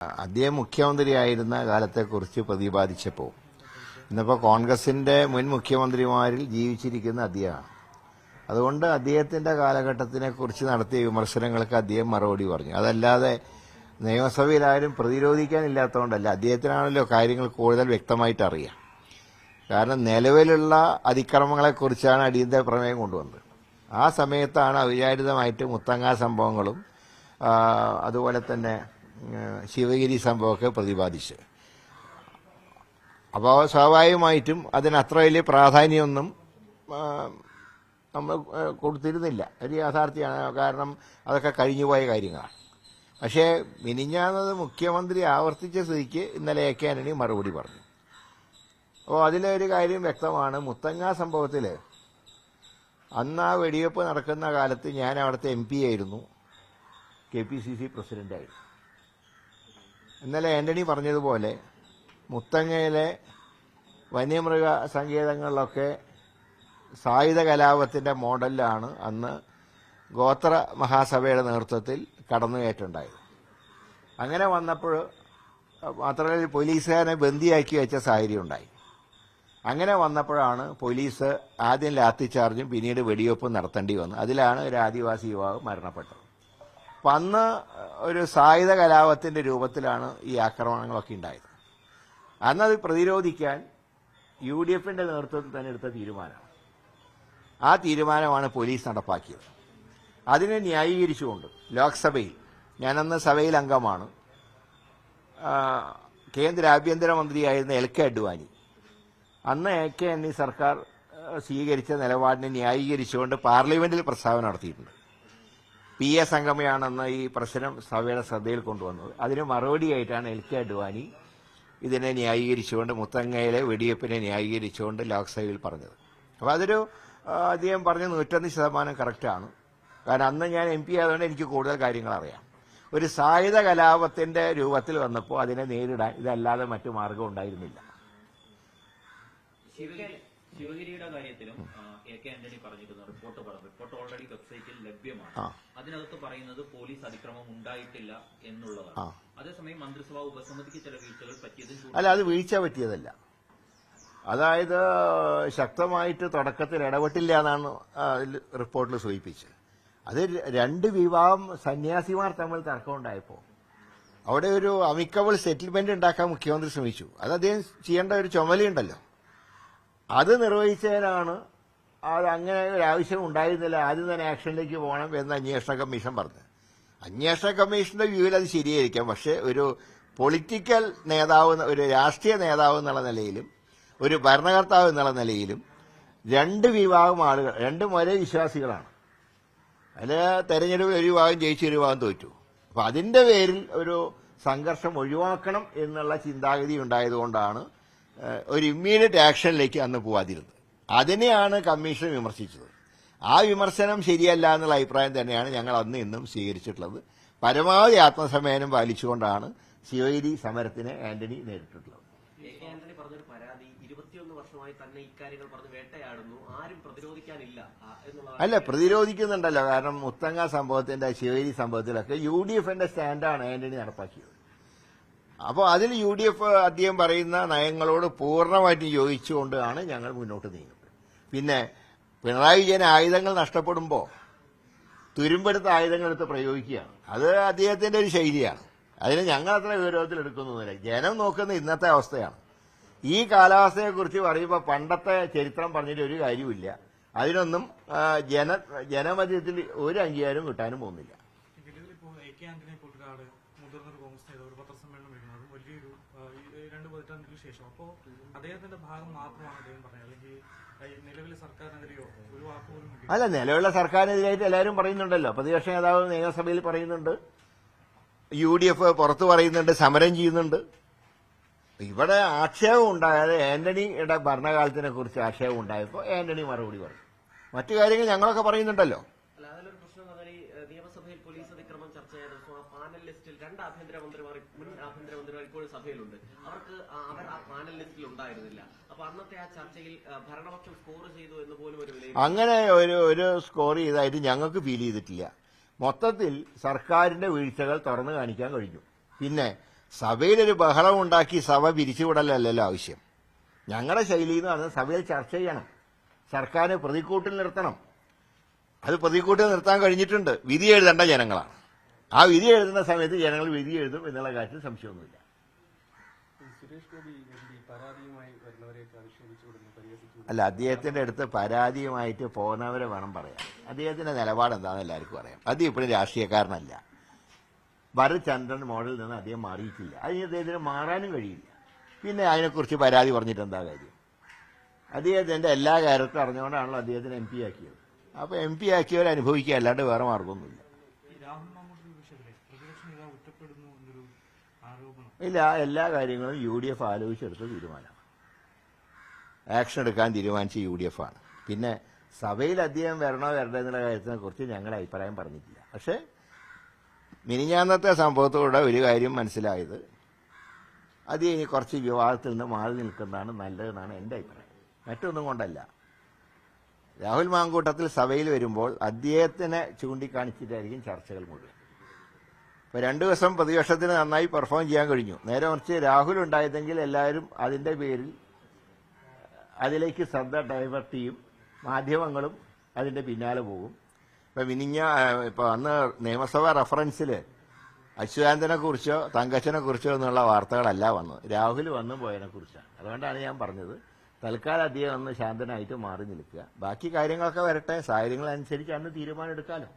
അദ്ദേഹം മുഖ്യമന്ത്രിയായിരുന്ന കാലത്തെക്കുറിച്ച് പ്രതിപാദിച്ചപ്പോൾ ഇന്നിപ്പോൾ കോൺഗ്രസിന്റെ മുൻ മുഖ്യമന്ത്രിമാരിൽ ജീവിച്ചിരിക്കുന്ന അദ്ദേഹമാണ്. അതുകൊണ്ട് അദ്ദേഹത്തിന്റെ കാലഘട്ടത്തിനെക്കുറിച്ച് നടത്തിയ വിമർശനങ്ങൾക്ക് അദ്ദേഹം മറുപടി പറഞ്ഞു. അതല്ലാതെ നിയമസഭയിൽ ആരും പ്രതിരോധിക്കാനില്ലാത്തതുകൊണ്ടല്ല. അദ്ദേഹത്തിനാണല്ലോ കാര്യങ്ങൾ കൂടുതൽ വ്യക്തമായിട്ട് അറിയാം. കാരണം നിലവിലുള്ള അതിക്രമങ്ങളെക്കുറിച്ചാണ് അടിയന്തര പ്രമേയം കൊണ്ടുവന്നത്. ആ സമയത്താണ് അവിചാരിതമായിട്ട് മുത്തങ്ങ സംഭവങ്ങളും അതുപോലെ തന്നെ ശിവഗിരി സംഭവമൊക്കെ പ്രതിപാദിച്ച്. അപ്പോൾ സ്വാഭാവികമായിട്ടും അതിന് അത്ര വലിയ പ്രാധാന്യമൊന്നും നമ്മൾ കൊടുത്തിരുന്നില്ല. ഒരു യാഥാർത്ഥ്യമാണ്. കാരണം അതൊക്കെ കഴിഞ്ഞുപോയ കാര്യങ്ങളാണ്. പക്ഷേ മിനിഞ്ഞാന്നത് മുഖ്യമന്ത്രി ആവർത്തിച്ച സ്ഥിതിക്ക് ഇന്നലെ എ കെ ആന്റണി മറുപടി പറഞ്ഞു. അപ്പോൾ അതിലൊരു കാര്യം വ്യക്തമാണ്. മുത്തങ്ങ സംഭവത്തിൽ അന്ന് ആ വെടിവെപ്പ് നടക്കുന്ന കാലത്ത് ഞാൻ അവിടുത്തെ MP ആയിരുന്നു, KPCC പ്രസിഡന്റായിരുന്നു. ഇന്നലെ ആന്റണി പറഞ്ഞതുപോലെ മുത്തങ്ങയിലെ വന്യമൃഗ സങ്കേതങ്ങളിലൊക്കെ സായുധ കലാപത്തിന്റെ മോഡലിലാണ് അന്ന് ഗോത്ര മഹാസഭയുടെ നേതൃത്വത്തിൽ കടന്നുകയറ്റുണ്ടായത്. അങ്ങനെ വന്നപ്പോൾ മാത്രമല്ല പോലീസുകാരനെ ബന്ദിയാക്കി വെച്ച സാഹചര്യം ഉണ്ടായി. അങ്ങനെ വന്നപ്പോഴാണ് പോലീസ് ആദ്യം ലാത്തിച്ചാർജും പിന്നീട് വെടിവെപ്പും നടത്തേണ്ടി വന്നു. അതിലാണ് ഒരു ആദിവാസി യുവാവ് മരണപ്പെട്ടത്. അപ്പം അന്ന് ഒരു സായുധ കലാപത്തിന്റെ രൂപത്തിലാണ് ഈ ആക്രമണങ്ങളൊക്കെ ഉണ്ടായത്. അന്നത് പ്രതിരോധിക്കാൻ UDFന്റെ നേതൃത്വത്തിൽ തന്നെ എടുത്ത തീരുമാനമാണ്. ആ തീരുമാനമാണ് പോലീസ് നടപ്പാക്കിയത്. അതിനെ ന്യായീകരിച്ചുകൊണ്ട് ലോക്സഭയിൽ, ഞാനന്ന് സഭയിൽ അംഗമാണ്, കേന്ദ്ര ആഭ്യന്തരമന്ത്രിയായിരുന്ന LK അഡ്വാനി അന്ന് AK എന്നീ സർക്കാർ സ്വീകരിച്ച നിലപാടിനെ ന്യായീകരിച്ചുകൊണ്ട് പാർലമെന്റിൽ പ്രസ്താവന നടത്തിയിട്ടുണ്ട്. PA സംഗമയാണെന്ന് ഈ പ്രശ്നം സഭയുടെ ശ്രദ്ധയിൽ കൊണ്ടുവന്നത്. അതിന് മറുപടിയായിട്ടാണ് LK അഡ്വാനി ഇതിനെ ന്യായീകരിച്ചുകൊണ്ട്, മുത്തങ്ങയിലെ വെടിവെപ്പിനെ ന്യായീകരിച്ചുകൊണ്ട് ലോക്സഭയിൽ പറഞ്ഞത്. അപ്പോൾ അതൊരു അദ്ദേഹം പറഞ്ഞ 101% കറക്റ്റാണ്. കാരണം അന്ന് ഞാൻ MP ആയതുകൊണ്ട് എനിക്ക് കൂടുതൽ കാര്യങ്ങൾ അറിയാം. ഒരു സായുധ കലാപത്തിന്റെ രൂപത്തിൽ വന്നപ്പോൾ അതിനെ നേരിടാൻ ഇതല്ലാതെ മറ്റു മാർഗം ഉണ്ടായിരുന്നില്ല. ശിവഗിരിയുടെ കാര്യത്തിലും AK ആന്റണി പറഞ്ഞിരുന്നു, റിപ്പോർട്ട് ഓൾറെഡി വെബ്സൈറ്റിൽ ലഭ്യമാണ്. അതിനകത്ത് പറയുന്നത് പോലീസ് അതിക്രമം ഉണ്ടായിട്ടില്ല എന്നുള്ളതാണ്. അതേസമയം മന്ത്രിസഭാ ഉപസമിതിക്ക് ചില വീഴ്ചകൾ പറ്റിയതും അല്ല, അത് വീഴ്ച പറ്റിയതല്ല. അതായത് ശക്തമായിട്ട് തുടക്കത്തിൽ ഇടപെട്ടില്ല എന്നാണ് റിപ്പോർട്ടിൽ സൂചിപ്പിച്ചത്. അത് രണ്ട് വിഭാഗം സന്യാസിമാർ തമ്മിൽ തർക്കമുണ്ടായപ്പോൾ അവിടെ ഒരു അമിക്കബിൾ സെറ്റിൽമെന്റ് ഉണ്ടാക്കാൻ മുഖ്യമന്ത്രി ശ്രമിച്ചു. അത് അദ്ദേഹം ചെയ്യേണ്ട ഒരു ചുമതലയുണ്ടല്ലോ, അത് നിർവഹിച്ചതിനാണ് അത് അങ്ങനെ ഒരു ആവശ്യം ഉണ്ടായിരുന്നില്ല, ആദ്യം തന്നെ ആക്ഷനിലേക്ക് പോകണം എന്ന് അന്വേഷണ കമ്മീഷൻ പറഞ്ഞു. അന്വേഷണ കമ്മീഷന്റെ വ്യൂവിൽ അത് ശരിയായിരിക്കാം. പക്ഷെ ഒരു പൊളിറ്റിക്കൽ നേതാവ്, ഒരു രാഷ്ട്രീയ നേതാവ് എന്നുള്ള നിലയിലും ഒരു ഭരണകർത്താവ് എന്നുള്ള നിലയിലും രണ്ട് വിഭാഗം ആളുകൾ, രണ്ടും ഒരേ വിശ്വാസികളാണ്. അതിൽ തെരഞ്ഞെടുപ്പിൽ ഒരു വിഭാഗം ജയിച്ചു, ഒരു വിഭാഗം തോറ്റു. അപ്പൊ അതിന്റെ പേരിൽ ഒരു സംഘർഷം ഒഴിവാക്കണം എന്നുള്ള ചിന്താഗതി ഉണ്ടായതുകൊണ്ടാണ് ഒരു ഇമ്മീഡിയറ്റ് ആക്ഷനിലേക്ക് അന്ന് പോവാതിരുന്നത്. അതിനെയാണ് കമ്മീഷൻ വിമർശിച്ചത്. ആ വിമർശനം ശരിയല്ല എന്നുള്ള അഭിപ്രായം തന്നെയാണ് ഞങ്ങൾ അന്ന് ഇന്നും സ്വീകരിച്ചിട്ടുള്ളത്. പരമാവധി ആത്മസംയമനം പാലിച്ചുകൊണ്ടാണ് ശിവഗിരി സമരത്തിന് ആന്റണി നേരിട്ടിട്ടുള്ളത്. ആന്റണി പറഞ്ഞൊരു പരാതി 21 വർഷമായി തന്നെ ഇക്കാര്യങ്ങൾ പറഞ്ഞ് വേട്ടയാടുന്നു, ആരും പ്രതിരോധിക്കാനില്ല എന്നുള്ളത്. അല്ല, പ്രതിരോധിക്കുന്നുണ്ടല്ലോ. കാരണം മുത്തങ്ങ സംഭവത്തിന്റെ, ശിവഗിരി സംഭവത്തിലൊക്കെ UDFന്റെ സ്റ്റാൻഡാണ് ആന്റണി നടപ്പാക്കിയത്. അപ്പോൾ അതിൽ UDF അദ്ദേഹം പറയുന്ന നയങ്ങളോട് പൂർണ്ണമായിട്ട് യോജിച്ചുകൊണ്ടാണ് ഞങ്ങൾ മുന്നോട്ട് നീങ്ങുന്നത്. പിന്നെ പിണറായി വിജയൻ ആയുധങ്ങൾ നഷ്ടപ്പെടുമ്പോൾ തുരുമ്പെടുത്ത ആയുധങ്ങൾ എടുത്ത് പ്രയോഗിക്കുകയാണ്. അത് അദ്ദേഹത്തിന്റെ ഒരു ശൈലിയാണ്. അതിന് ഞങ്ങൾ അത്ര ഗൗരവത്തിൽ എടുക്കുന്നൊന്നുമില്ല. ജനം നോക്കുന്ന ഇന്നത്തെ അവസ്ഥയാണ്. ഈ കാലാവസ്ഥയെക്കുറിച്ച് പറയുമ്പോൾ പണ്ടത്തെ ചരിത്രം പറഞ്ഞിട്ട് ഒരു കാര്യമില്ല. അതിനൊന്നും ജനമധ്യത്തിൽ ഒരു അംഗീകാരവും കിട്ടാനും പോകുന്നില്ല. ശേഷം അപ്പോൾ അദ്ദേഹത്തിന്റെ ഭാഗം മാത്രമാണ് അദ്ദേഹം പറഞ്ഞത്, അല്ലെങ്കിൽ നിലവിലെ സർക്കാരിനെതിരെയോ ഒരു വാക്കുപോലും? അല്ല, നിലവിലുള്ള സർക്കാരിനെതിരായിട്ട് എല്ലാവരും പറയുന്നുണ്ടല്ലോ. പ്രതിപക്ഷ നേതാവ് നിയമസഭയിൽ പറയുന്നുണ്ട്, UDF പുറത്തു പറയുന്നുണ്ട്, സമരം ചെയ്യുന്നുണ്ട്. ഇവിടെ ആക്ഷേപം ഉണ്ടായത് ആന്റണിയുടെ ഭരണകാലത്തിനെ കുറിച്ച് ആക്ഷേപം ഉണ്ടായപ്പോൾ ആന്റണി മറുപടി പറഞ്ഞു. മറ്റു കാര്യങ്ങൾ ഞങ്ങളൊക്കെ പറയുന്നുണ്ടല്ലോ. അല്ല, അതിലൊരു പ്രശ്നം നിയമസഭയിൽ പോലീസ് അതിക്രമം ചർച്ച ചെയ്ത പാനൽ ലിസ്റ്റിൽ രണ്ട് ആഭ്യന്തരമന്ത്രിമാർ, മുൻ ആഭ്യന്തരമന്ത്രിമാർ ഇപ്പോഴും സഭയിലുണ്ട്. അവർ ആ പാനൽ ലിസ്റ്റിൽ ഉണ്ടായിരുന്നില്ല. അപ്പൊ അന്നത്തെ ആ ചർച്ചയിൽ ഭരണപക്ഷം സ്കോർ ചെയ്തു എന്ന് പോലും ഒരു വിലയിരുത്തൽ. അങ്ങനെ ഒരു സ്കോർ ചെയ്തായിട്ട് ഞങ്ങൾക്ക് ഫീൽ ചെയ്തിട്ടില്ല. മൊത്തത്തിൽ സർക്കാരിന്റെ വീഴ്ചകൾ തുറന്നു കാണിക്കാൻ കഴിഞ്ഞു. പിന്നെ സഭയിലൊരു ബഹളം ഉണ്ടാക്കി സഭ പിരിച്ചുവിടലല്ലോ ആവശ്യം. ഞങ്ങളുടെ ശൈലി എന്ന് പറഞ്ഞാൽ സഭയിൽ ചർച്ച ചെയ്യണം, സർക്കാരിനെ പ്രതിക്കൂട്ടിൽ നിർത്തണം. അത് പ്രതിക്കൂട്ടിൽ നിർത്താൻ കഴിഞ്ഞിട്ടുണ്ട്. വിധി എഴുതേണ്ട ജനങ്ങളാണ്. ആ വിധി എഴുതുന്ന സമയത്ത് ജനങ്ങൾ വിധി എഴുതും എന്നുള്ള കാര്യത്തിൽ സംശയമൊന്നുമില്ല. സുരേഷ് ഗോപി പരാതിയുമായി വരുന്നവരെയൊക്കെ അധിക്ഷേപിച്ചുകൊടുക്കുന്നു, പരിഹസിച്ചു. അല്ല, അദ്ദേഹത്തിന്റെ അടുത്ത് പരാതിയുമായിട്ട് പോകുന്നവരെ വേണം പറയാൻ. അദ്ദേഹത്തിന്റെ നിലപാട് എന്താണെന്ന് എല്ലാവർക്കും അറിയാം. അദ്ദേഹം ഇപ്പോഴും രാഷ്ട്രീയക്കാരനല്ല. ഭരത് ചന്ദ്രൻ മോഡലിൽ നിന്ന് അദ്ദേഹം മാറിയിട്ടില്ല. അതിന് അദ്ദേഹത്തിന് മാറാനും കഴിയില്ല. പിന്നെ അതിനെക്കുറിച്ച് പരാതി പറഞ്ഞിട്ട് എന്താ കാര്യം? അദ്ദേഹത്തിന്റെ എല്ലാ കാര്യത്തും അറിഞ്ഞുകൊണ്ടാണല്ലോ അദ്ദേഹത്തിന് MP ആക്കിയത്. അപ്പോൾ MP ആക്കിയവർ അനുഭവിക്കുക, അല്ലാണ്ട് വേറെ മാർഗമൊന്നുമില്ല. ഇല്ല, എല്ലാ കാര്യങ്ങളും UDF ആലോചിച്ചെടുത്ത തീരുമാനമാണ്. ആക്ഷൻ എടുക്കാൻ തീരുമാനിച്ച UDF ആണ്. പിന്നെ സഭയിൽ അദ്ദേഹം വരണോ വരണ്ടോ എന്നുള്ള കാര്യത്തിനെ കുറിച്ച് ഞങ്ങൾ അഭിപ്രായം പറഞ്ഞിട്ടില്ല. പക്ഷേ മിനിഞ്ഞാന്നത്തെ സംഭവത്തോടെ ഒരു കാര്യം മനസ്സിലായത്, അത് ഇനി കുറച്ച് വിവാദത്തിൽ നിന്ന് മാറി നിൽക്കുന്നതാണ് നല്ലതെന്നാണ് എൻ്റെ അഭിപ്രായം. മറ്റൊന്നും കൊണ്ടല്ല. രാഹുൽ മാങ്കൂട്ടത്തിൽ സഭയിൽ വരുമ്പോൾ അദ്ദേഹത്തിനെ ചൂണ്ടിക്കാണിച്ചിട്ടായിരിക്കും ചർച്ചകൾ മുഴുവൻ. ഇപ്പോൾ 2 ദിവസം പ്രതിപക്ഷത്തിന് നന്നായി പെർഫോം ചെയ്യാൻ കഴിഞ്ഞു. നേരെ മറിച്ച് രാഹുൽ ഉണ്ടായതെങ്കിൽ എല്ലാവരും അതിൻ്റെ പേരിൽ അതിലേക്ക് ശ്രദ്ധ ഡൈവേർട്ട് ചെയ്യും, മാധ്യമങ്ങളും അതിൻ്റെ പിന്നാലെ പോകും. ഇപ്പോൾ അന്ന് നിയമസഭാ റഫറൻസിൽ അച്യുതാനന്ദനെ കുറിച്ചോ തങ്കച്ചനെ കുറിച്ചോ എന്നുള്ള വാർത്തകളല്ല വന്നത്, രാഹുൽ വന്നു പോയതിനെ കുറിച്ചാണ്. അതുകൊണ്ടാണ് ഞാൻ പറഞ്ഞത് തൽക്കാലം അദ്ദേഹം ഒന്ന് ശാന്തനായിട്ട് മാറി നിൽക്കുക. ബാക്കി കാര്യങ്ങളൊക്കെ വരട്ടെ, സാഹചര്യങ്ങളനുസരിച്ച് അന്ന് തീരുമാനം എടുക്കാമല്ലോ.